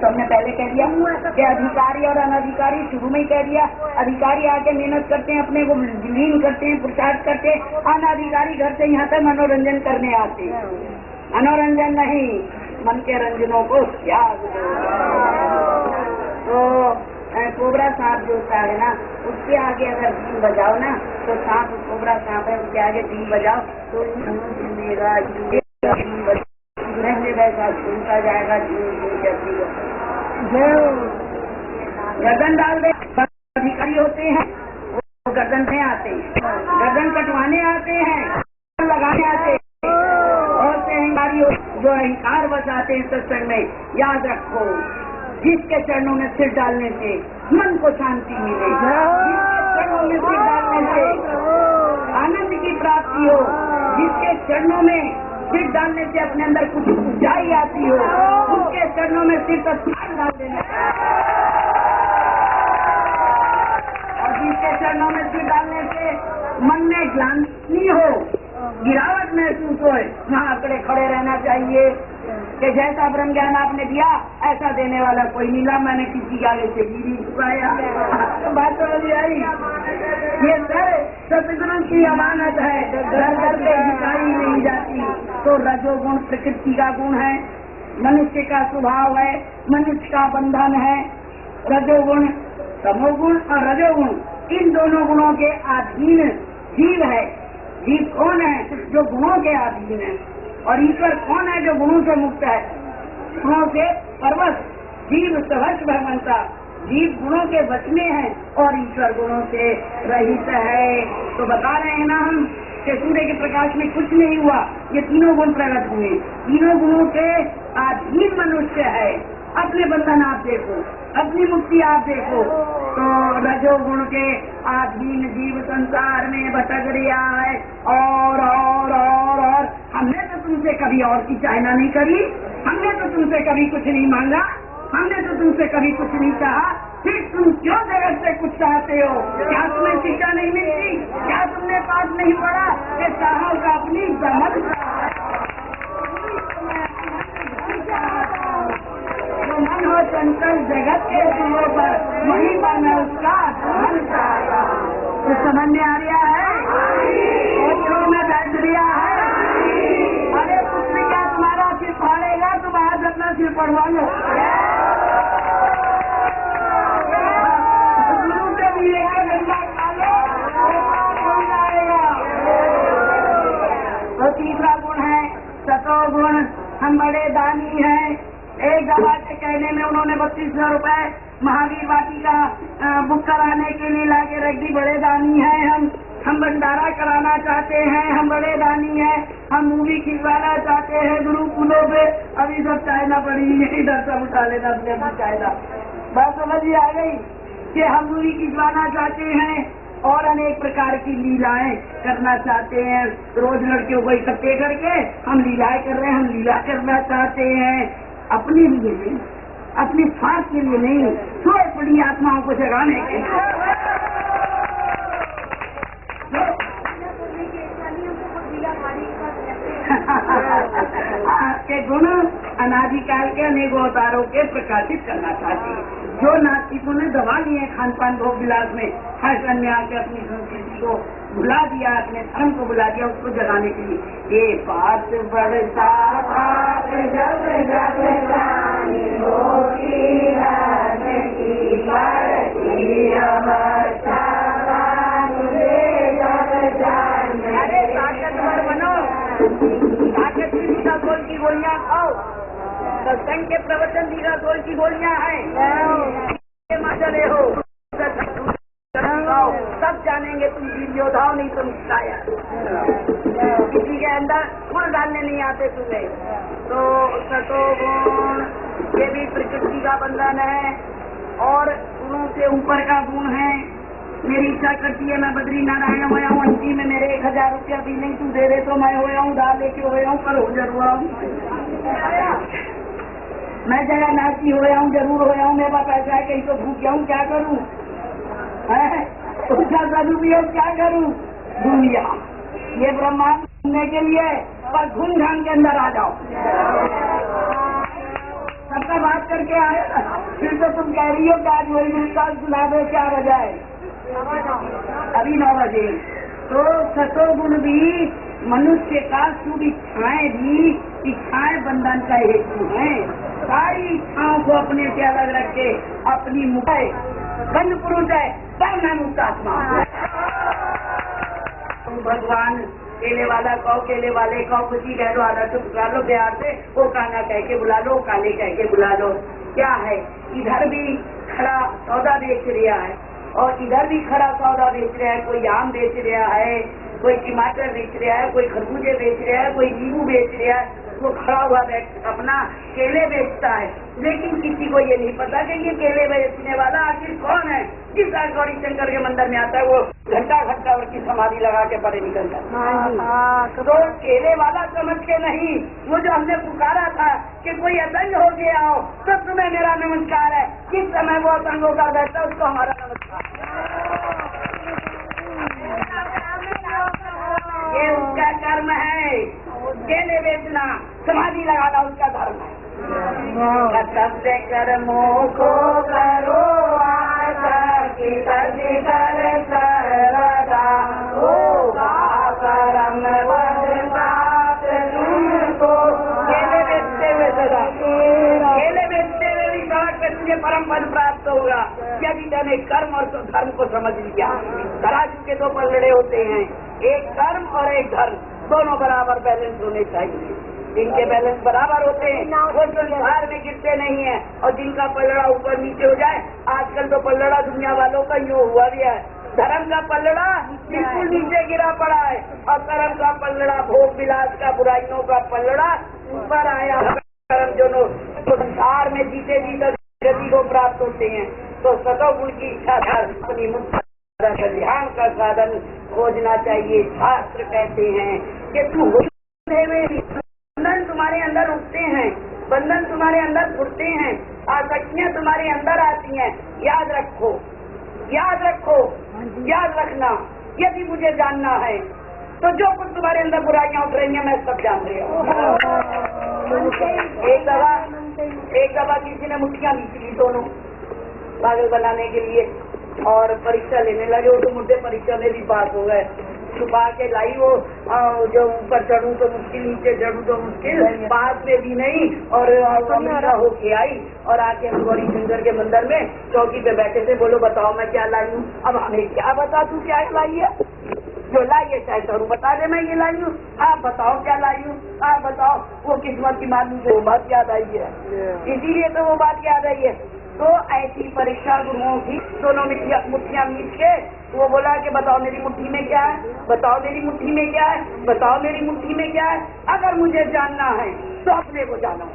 तो हमने पहले कह दिया कि अधिकारी और अनधिकारी शुरू में ही कह दिया। अधिकारी आके मेहनत करते हैं, अपने को लीन करते हैं, पुरुषार्थ करते हैं। अनधिकारी घर से यहाँ तक मनोरंजन करने आते हैं। मनोरंजन नहीं, मन के रंजनों को त्याग दो। तो कोबरा सांप जो होता है ना, उसके आगे अगर बीन बजाओ ना, तो सांप कोबरा सांप है, उसके आगे बीन बजाओ तो मेरा वैसा सुनता जाएगा। गर्दन डाल दे। अधिकारी होते हैं वो गर्दन में आते हैं, गर्दन कटवाने आते हैं, लगाने आते हैं। और से अहंकारी जो अहंकार बचाते हैं सत्संग में, याद रखो जिसके चरणों में सिर डालने से मन को शांति मिले, जिसके चरणों में सिर डालने से आनंद की प्राप्ति हो, जिसके चरणों में सिर डालने से अपने अंदर कुछ ऊंचाई आती हो, उसके चरणों में सिर तत्काल डाल देना। और जिसके चरणों में सिर डालने से मन में ग्लानि हो, गिरावट महसूस हो, वहाँ अकड़े खड़े रहना चाहिए कि जैसा ब्रह्म ज्ञान आपने दिया ऐसा देने वाला कोई मिला, मैंने किसी आगे से गिरी चुकाया। बात समझ आई? ये सतगुरु की अमानत है, घर घर पे झुकाई नहीं जाती। तो रजोगुण प्रकृति का गुण है, मनुष्य का स्वभाव है, मनुष्य का बंधन है। रजोगुण, तमोगुण और रजोगुण, इन दोनों गुणों के अधीन जीव है। जीव कौन है? जो गुणों के अधीन है। और ईश्वर कौन है? जो गुणों से मुक्त है, गुणों से परवश। जीव सहज भगवंता, जीव गुणों के वश में है और ईश्वर गुणों से रहित है। तो बता रहे हैं ना हम कि सूर्य के प्रकाश में कुछ नहीं हुआ, ये तीनों गुण प्रकट हुए। तीनों गुणों के अधीन मनुष्य है। अपने बंधन आप देखो, अपनी मुक्ति आप देखो। तो रजोगुण के अधीन जीव संसार में भटक रहा है। और हमने तो तुमसे कभी और की चाहना नहीं करी, हमने तो तुमसे कभी कुछ नहीं मांगा, हमने तो तुमसे कभी कुछ नहीं कहा, फिर तुम क्यों जगत से कुछ चाहते हो? क्या तुम्हें शिक्षा नहीं मिलती? क्या तुमने पाठ नहीं पढ़ा कि चाहो का अपनी समझ मन हो चंचल जगत के दिलों पर, वही मन है उसका मन चाहेगा। तो समझ में आ रहा है? और में बैठ दिया है। अरे कुछ भी क्या तुम्हारा सिर फाड़ेगा, तुम आज अपना सिर पढ़वा लो। गुरु से मिलेगा, गंगा खा लो, तो तीसरा गुण है सतोगुण। हम बड़े दानी हैं। एक दवा के कहने में उन्होंने 3200 रुपए महावीर वाटिका बुक कराने के लिए लाके रख दी। बड़े दानी हैं हम भंडारा कराना चाहते हैं, हम बड़े दानी हैं। हम मूवी खिलवाना चाहते हैं गुरुकुलों पे, अभी सब चाइना पड़ी है, इधर सब उठा लेना अपने चाइना। बात समझ आ गई कि हम मूवी खिलवाना चाहते हैं और अनेक प्रकार की लीलाएं करना चाहते हैं। रोज लड़कियों को इकट्ठे करके हम लीलाएं कर रहे हैं, हम लीला करना चाहते हैं। अपने लिए नहीं, अपने स्वार्थ के लिए नहीं, सोए पड़ी आत्माओं को जगाने के लिए। के गुण अनादिकाल के अनेक अवतारों के प्रकाशित करना चाहती है। जो नास्तिकों ने दबा लिए खान पान भोग विलास में, फैशन में आके अपनी संस्कृति को भुला दिया, अपने धर्म को भुला दिया, उसको जगाने के लिए ये बात बढ़ता अरे ताकतवर बनो, ताकत की गोल की गोलियां खाओ। सत्संग के प्रवचन दीरा गोल की गोलियां हैं, चले हो सब जानेंगे तुम वीर योद्धा नहीं, तुम शायद किसी के अंदर गुण डालने नहीं आते तुम्हें। तो सतोगुण ये भी प्रकृति का बंधन है और गुणों से ऊपर का गुण है। मेरी इच्छा करती है मैं बद्री नारायण होया हूँ, अंती में मेरे 1000 रुपया भी नहीं तू दे दे तो मैं होया हूँ, उधार लेके होया हूँ, पर हो जरूर हूँ। मैं जगह नाची होया हूँ, जरूर होया हूँ, मेरे पास पैसा है, कहीं तो भूखा हूँ, क्या करूँ? उसका सदुपयोग क्या करूँ? दुनिया ये ब्रह्मांड सुनने के लिए पर घूम घाम के अंदर आ जाओ, सबका बात करके के आए ना, फिर तो तुम कह रही हो कि आज वही मेरे पास बुला दो, क्या वजह है? अभी 9 बजे। तो सतोगुण भी मनुष्य का शुभ इच्छाएं भी इच्छाएं बंधन का हेतु है। सारी इच्छाओं को अपने से अलग रख के अपनी मुख बंद पुरुष है, तब मैं मुक्त आत्मा। भगवान केले वाला कहो, केले वाले कहो, कुछ ही कह दो, आधा तो बुला लो प्यार से, वो काना कह के बुला लो, काले कह के बुला लो। क्या है, इधर भी खड़ा सौदा बेच रहा है और इधर भी खड़ा सौदा बेच रहा है। कोई आम बेच रहा है, कोई टमाटर बेच रहा है, कोई खरबूजे बेच रहा है, कोई नींबू बेच रहा है। वो खड़ा हुआ अपना केले बेचता है, लेकिन किसी को ये नहीं पता कि ये केले बेचने वाला आखिर कौन है। जिस गौरी शंकर के मंदिर में आता है वो घंटा घंटा उसकी समाधि लगा के परे निकल जाता है। तो केले वाला समझ के नहीं, वो जो हमने पुकारा था कि कोई असंग हो गया हो तो तुम्हें मेरा नमस्कार है, जिस समय वो असंग होकर बैठता उसको हमारा नमस्कार। ये उसका कर्म है, केले बेचना, समाधि लगाना उसका धर्म है। कर्तव्य कर्मों को करो परम तुमको। केले बेचते हुए सदा, केले बेचते हुए भी सदा तुझे परम पद प्राप्त होगा यदि तूने कर्म और धर्म को समझ लिया। तराजू के 2 पलड़े होते हैं, एक कर्म और एक धर्म, दोनों बराबर बैलेंस होने चाहिए। जिनके बैलेंस बराबर होते हैं वो संसार में गिरते नहीं है, और जिनका पलड़ा ऊपर नीचे हो जाए, आजकल तो पलड़ा दुनिया वालों का यूँ हुआ भी है। धर्म का पलड़ा बिल्कुल नीचे गिरा पड़ा है और कर्म का पलड़ा, भोग विलास का, बुराइयों का पलड़ा ऊपर आया। कर्म जो तो संसार में जीते जीते गति को प्राप्त होते हैं। तो सतोगुण की इच्छा अपनी मुक्त ध्यान का साधन खोजना चाहिए। शास्त्र कहते हैं कि तू बंधन तुम्हारे अंदर उठते हैं, बंधन तुम्हारे अंदर फुटते हैं, आसक्तियाँ तुम्हारे अंदर आती हैं। याद रखो, याद रखो, याद रखना, यदि मुझे जानना है तो जो कुछ तुम्हारे अंदर बुराइयां उठ रही हैं मैं सब जान रही हूँ। एक दफा किसी ने मुठ्ठियाँ ली थी दोनों पागल बनाने के लिए, और परीक्षा लेने लगे। वो तो मुझे परीक्षा में भी पास हो गए। छुपा के लाई वो, जो ऊपर चढ़ूं तो मुश्किल, नीचे चढ़ूं तो मुश्किल, पास में भी नहीं, और अमीरा होके आई और आके हम गौरी शंकर के मंदिर में चौकी पे बैठे थे। बोलो बताओ मैं क्या लाई हूँ? अब हमें क्या बता तू क्या लाई है? जो लाई है चाहे तो बता दे मैं ये लाई हूँ। आप बताओ क्या लाई हूँ? आप बताओ। वो किस्मत की मालूम से वो बात याद आई है, इसीलिए तो वो बात याद आई है। तो ऐसी परीक्षा गुरुओं की, दोनों मुट्ठियाँ मीट के वो बोला कि बताओ मेरी मुट्ठी में क्या है, बताओ मेरी मुट्ठी में क्या है, बताओ मेरी मुट्ठी में क्या है। अगर मुझे जानना है तो अपने को जानो,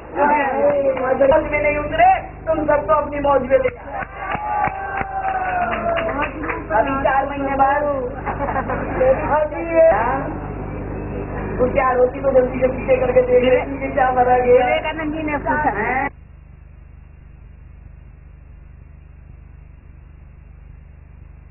मौज में नहीं उतरे तुम सबको अपनी मौज में ले। अभी 4 महीने बाद कुछ यार होती तो जल्दी से पीछे करके देख रहे क्या मरा गया। विवेकानंद जी ने पूछा